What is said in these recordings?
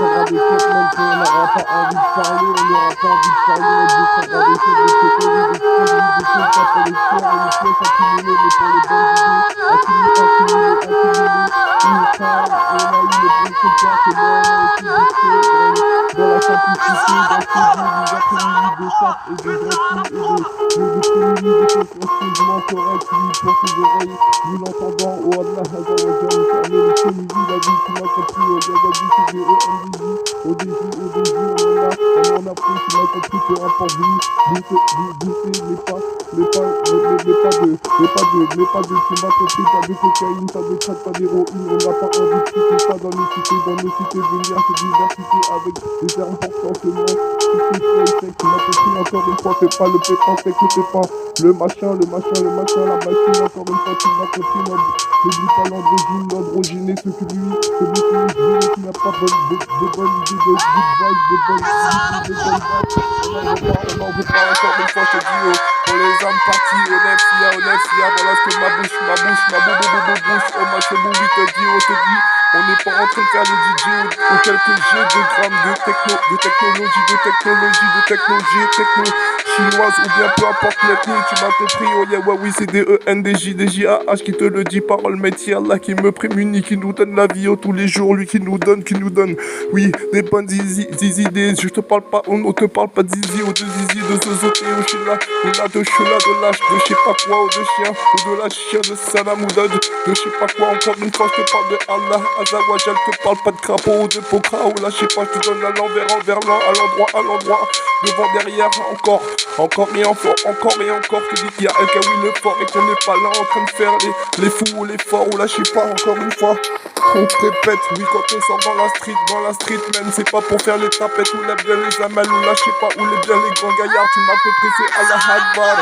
descendra des têtes, même si on n'aura pas envie de parler, on n'aura pas envie de parler, on descendra des têtes, des théories, des produits, des choses, pas pour les pierres et les pièces accumulées, mais pour les bonnes idées, accumulées, une femme, on a eu le bon comportement, on a été discret dans la simplicité, dans ce jeu, des après-midi de chape et de gratitude et de préludes, des choses correctes, oui, pour tes oreilles, vous l'entendant, oh Allah, Hazawajal, fermez les communis, la vie, tu m'as compris, oh Gagabi, c'est des OMDJ, on en a pris, tu m'as compris, peu importe, bouffer, mais pas de, tu m'as compris, pas de cocaïne, pas de crack, pas d'héroïne, on n'a pas envie de quitter ça dans nos cités, venir cette diversité avec des armes portants seulement, tu m'as compris, encore une fois, fais pas le pépin, c'est que fais pas le machin, la machine, encore une fois, tu m'as compris, n'oublie pas l'androgyne, ce que lui, qui n'a pas de bonnes idées, de good vibes, de bonnes idées, de bonnes vibes, on en veut pas, encore une fois, je te dis, pour les âmes parties, honnête, FIA, voilà ce que ma bouche, oh ma chebou, oui, te dit, on n'est pas en train de faire les DJ ou quelques jets de grammes de techno chinoise ou bien peu importe l'ethnie, tu m'as compris, oh yeah, ouais, oui, c'est des ENDJ, des JAH qui te le dit, parole métier, Allah qui me prémunit, qui nous donne la vie, tous les jours, lui qui nous donne, oui, des bonnes idées, je te parle pas, on ne te parle pas de zizi ou de zizi, de zozoté, ou chila, de lâche, de je sais pas quoi, ou de chien, ou de la chien, de salam, ou de je sais pas quoi, encore une fois, je te parle de Allah, Azawajal, te parle pas de crapaud, ou de pokra, ou là, je sais pas, je te donne à l'envers, à l'endroit, devant, derrière, encore et encore, tu dis qu'il y a El Kawi le fort et qu'on n'est pas là en train de faire les fous ou les forts, ou là, je sais pas, encore une fois, on te répète, oui, quand on sort dans la street, man, c'est pas pour faire les tapettes, ou là, bien les amels, ou là, je sais pas, ou les bien les grands gaillards, tu m'as compris, c'est Allah Akbar.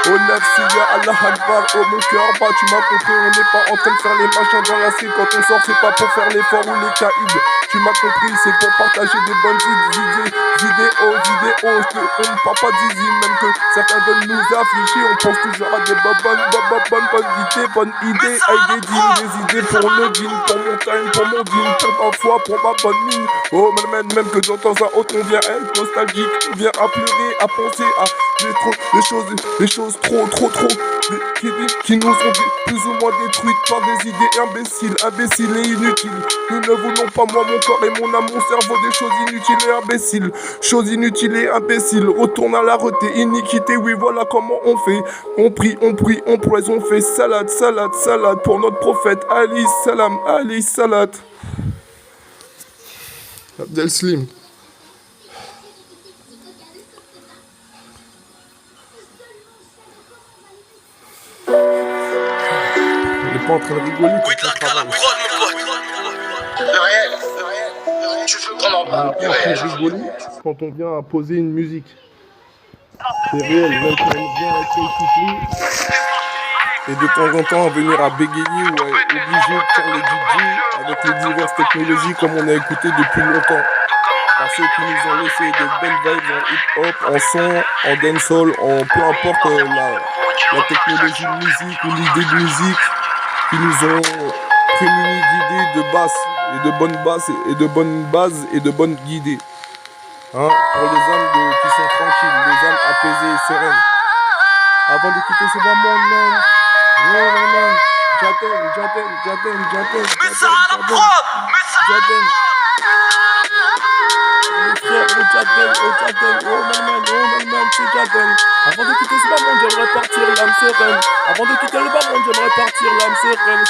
Oh Nafsiya, Allah Akbar, oh mon cœur bat, tu m'as compris, on n'est pas en train de faire les machins dans la street, quand on sort c'est pas pour faire l'effort ou les caïds, tu m'as compris, c'est pour partager des bonnes vidéos, on ne parle pas d'Izi, même que certains veulent nous affliger, on pense toujours à des bonnes idées, avec des idées pour le deal, pour mon time, pour mon deal, pour ma foi, pour ma bonne mine, oh même que de temps à autre on vient être nostalgique, on vient à pleurer, à penser à des choses trop qui nous ont plus ou moins détruites par des idées imbéciles et inutiles. Nous ne voulons pas, moi, mon corps et mon âme, mon cerveau, des choses inutiles et imbéciles. Retourne à la reté, iniquité, oui, voilà comment on fait. On prie, on presse, on fait salade pour notre prophète. Ali salat. Abdel Slim. Pas en train de rigoler. Oui, de la cale à prod, mon pote. Le réel. Tu veux qu'on en parle? Pas en train de rigoler quand on vient à poser une musique. C'est réel, même quand on vient à souffler. Et de temps en temps à venir à bégayer ou à être obligé de faire les DJ avec les diverses technologies comme on a écouté depuis longtemps. Par ceux qui nous ont laissé de belles vibes en hip-hop, en son, en dancehall, en peu importe la technologie de musique ou l'idée de musique, qui nous ont prémunis d'idées de basse et de bonnes basses et de bonnes bases et de bonnes guidées. Hein, pour les âmes qui sont tranquilles, les âmes apaisées et sereines. Avant de quitter ce bas monde, man. J'attends. Avant de quitter ce bas monde, j'aimerais partir l'âme sereine. Avant de quitter le bas monde, j'aimerais partir l'âme sereine.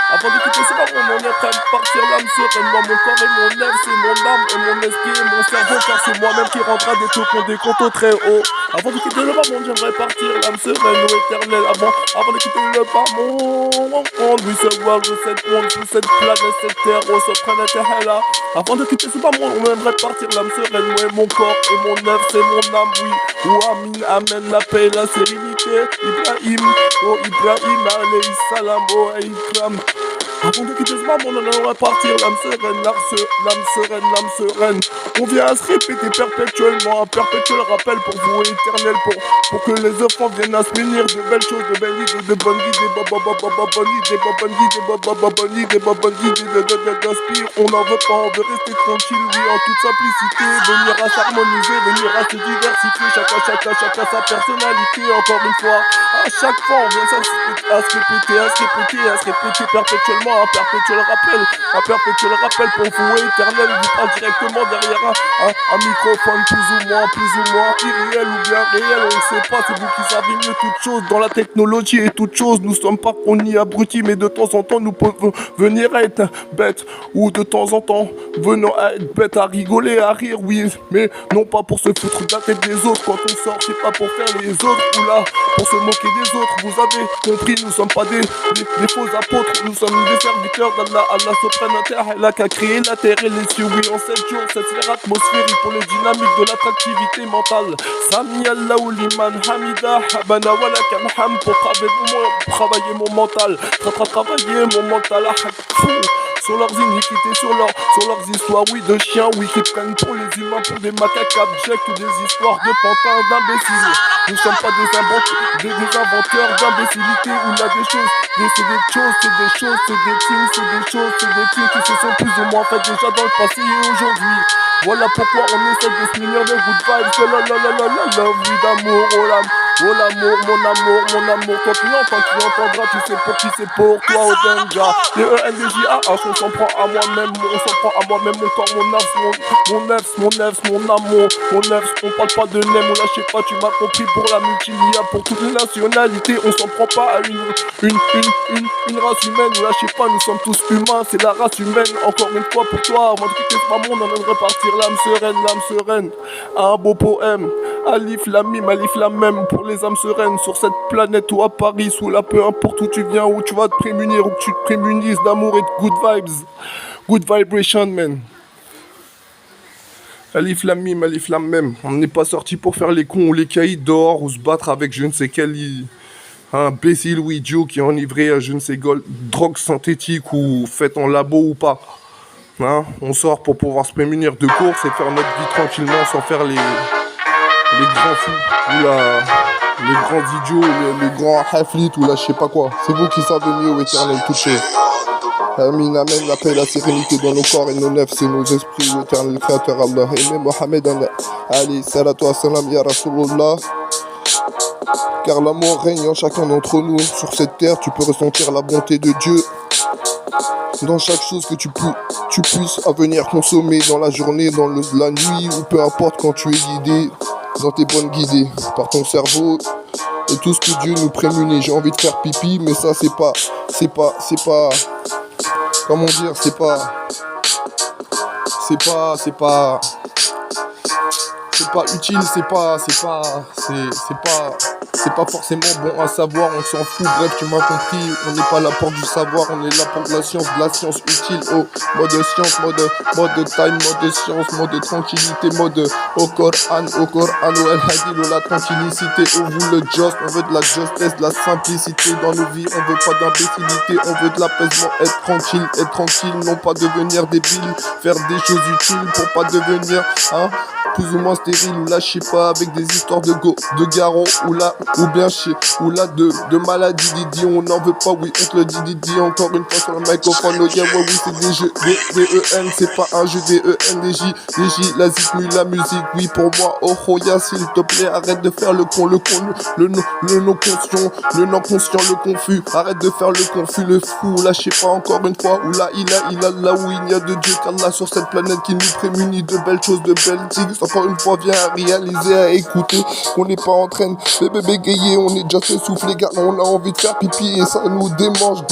Avant de quitter ce bas monde, on est prêt à partir l'âme sereine. Moi, mon corps et mon âme, c'est mon âme et mon esprit et mon cerveau, car c'est moi-même qui rentre à des comptes au très haut. Avant de quitter le bas monde, j'aimerais partir l'âme sereine ou éternelle. Avant de quitter le bas monde, oui, se voir de cette monde, sur cette planète, cette terre, au planète Hela. Avant de quitter ce bas monde, on aimerait partir l'âme sereine. Moi, mon corps et mon œuvre, c'est mon âme, oui. Oh, amin, amen, la paix, la sérénité. Ibrahim, alayhi salam, oh, Ikram. Avant de quitter ce monde, on en va partir, l'âme sereine, l'âme sereine, l'âme sereine. On vient à se répéter perpétuellement, un perpétuel rappel pour vous éternel, pour que les enfants viennent à se munir de belles choses, de belles idées, de bonnes idées, bonnes idées, bonnes idées, bonnes idées, d'inspire. On n'en veut pas, on veut rester tranquille, oui, en toute simplicité, venir à s'harmoniser, venir à se diversifier, chacun sa personnalité, encore une fois. À chaque fois, on vient à se répéter perpétuellement, un perpétuel rappel pour vous éternel, vous pas directement derrière un microphone plus ou moins irréel ou bien réel, on ne sait pas, c'est vous qui savez mieux toutes choses dans la technologie et toutes choses, nous sommes pas qu'on y abrutis, mais de temps en temps nous pouvons venir à être bêtes, ou de temps en temps venons à être bêtes, à rigoler, à rire, oui, mais non pas pour se foutre de la tête des autres, quand on sort c'est pas pour faire les autres, ou là, pour se moquer des autres, vous avez compris, nous sommes pas des faux apôtres, nous sommes des serviteurs d'Allah, Allah Soprane Inter, Allah qui a créé la terre et les cieux, oui, en 7 jours, cette sphère atmosphérique pour les dynamiques de l'attractivité mentale. Sami Allah ou liman hamida, habana wala kamham, pour travailler mon mental, travailler mon mental, sur leurs iniquités, sur leurs histoires, oui, de chiens, oui, qui prennent pour les humains, pour des macaques abjects, ou des histoires de pantins, d'imbéciles. Nous sommes pas des inventeurs d'imbécilité, où là des choses, c'est des things qui se sont plus ou moins faites déjà dans le passé et aujourd'hui. Voilà pourquoi on essaie de se munir de good vibes, love, oui, d'amour, oh l'amour, mon amour, toi tu entendras, tu sais pour qui c'est pour toi, au danger. D-E-N-D-J-A-H, on s'en prend à moi-même, mon corps, mon nefs, mon amour, mon nefs, on parle pas de nem, on lâche pas, tu m'as compris, pour la multilia, pour toutes les nationalités, on s'en prend pas à une race humaine, on lâche pas, nous sommes tous humains, c'est la race humaine, encore une fois pour toi, avant de quitter ce monde, on aimerait partir l'âme sereine, un beau poème, Alif la même pour les âmes sereines sur cette planète ou à Paris, ou là peu importe où tu viens, où tu vas te prémunir, où tu te prémunises d'amour et de good vibes, good vibration man. Alif la même, on n'est pas sorti pour faire les cons ou les caïds dehors ou se battre avec je ne sais quel imbécile ou idiot qui est enivré à je ne sais drogue synthétique ou faite en labo ou pas. Hein, on sort pour pouvoir se prémunir de course et faire notre vie tranquillement sans faire les grands fous ou les grands idiots, les grands haflit ou là je sais pas quoi. C'est vous qui savez mieux au éternel touché. Amin, amen, la paix et la sérénité dans nos corps et nos nefs, c'est nos esprits, l'éternel créateur Allah. Aimé Mohamed Ali, salatu wa salam ya Rasulullah. Car l'amour règne en chacun d'entre nous. Sur cette terre, tu peux ressentir la bonté de Dieu dans chaque chose que tu puisses à venir consommer dans la journée, dans la nuit, ou peu importe quand tu es guidé dans tes bonnes guidées par ton cerveau et tout ce que Dieu nous prémunit. J'ai envie de faire pipi, mais ça c'est pas, comment dire, c'est pas utile, c'est pas forcément bon à savoir, on s'en fout, bref tu m'as compris, on n'est pas là pour du savoir, on est là pour de la science utile, oh, mode science, mode time, mode science, mode tranquillité, mode au Coran, oh El Hadil, la tranquillicité, on veut le just, on veut de la justesse, de la simplicité dans nos vies, on veut pas d'imbécilité, on veut de l'apaisement, être tranquille, non pas devenir débile, faire des choses utiles pour pas devenir, plus ou moins stérile, ou là je sais pas, avec des histoires de garrot, ou là de maladie Didi, on n'en veut pas, oui on te le dit Didi, encore une fois sur le microphone, oh yeah, ouais, oui c'est des jeux, D-E-N, c'est pas un jeu, D-E-N-D-J, la zikmu, la musique, oui pour moi, oh yeah, s'il te plaît, arrête de faire le con, le non-conscient, le confus, arrête de faire le confus, le fou, là je sais pas, encore une fois, ou là il a là où il n'y a de Dieu qu'Allah sur cette planète qui nous prémunit de belles choses, de belles tigres, encore une fois viens à réaliser, à écouter, on n'est pas en train de bégayer, on est déjà essoufflé, gars, on a envie de faire pipi et ça nous démange,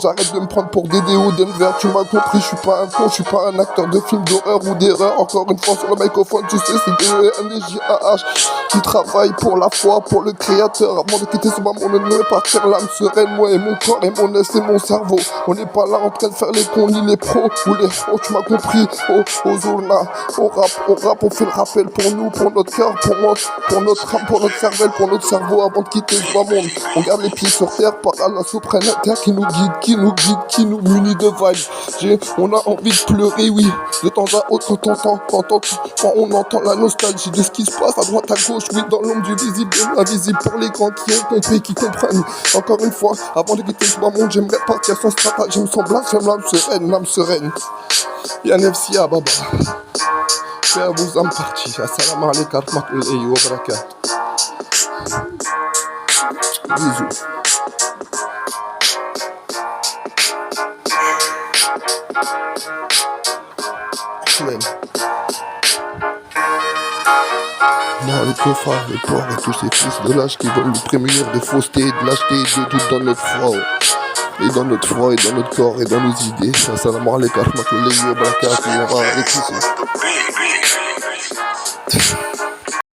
arrête de me prendre pour Dédé ou Denver, tu m'as compris, je suis pas un con, je suis pas un acteur de film d'horreur ou d'erreur, encore une fois sur le microphone, tu sais, c'est D-E-N-D-J-A-H qui travaille pour la foi, pour le créateur, avant de quitter ce moment, on ne partir l'âme sereine, moi et mon corps et mon est et mon cerveau, on n'est pas là en train de faire les cons, ni les pros ou les faux, tu m'as compris, aux Zourna, on rappe, on fait le rappel pour nous, pour notre cœur, pour pour notre âme, pour notre cervelle, pour notre cerveau avant de quitter ce bas monde. On garde les pieds sur terre par Allah souveraine terre qui nous guide, qui nous munit de vibes. On a envie de pleurer, oui, de temps à autre, quand on entend la nostalgie de ce qui se passe à droite, à gauche, oui, dans l'ombre du visible et l'invisible pour les grands qui ont compris, qui comprennent. Encore une fois, avant de quitter ce bas monde, j'aimerais partir sans stratagème, sans blasphème, l'âme sereine. Ya nefsi ya baba. Frère, vous en partie. Assalamu alaikum wa rahmatullahi wa barakatuh. Bisous. Amen. Moi, le cofard, les porcs et tous ces fils de lâches qui veulent nous prémunir de fausseté et de lâcheté et de tout dans notre foi. Et dans notre foi, et dans notre corps, et dans nos idées. Assalamu alaikum wa rahmatullahi wa barakatuh. On va arrêter ici.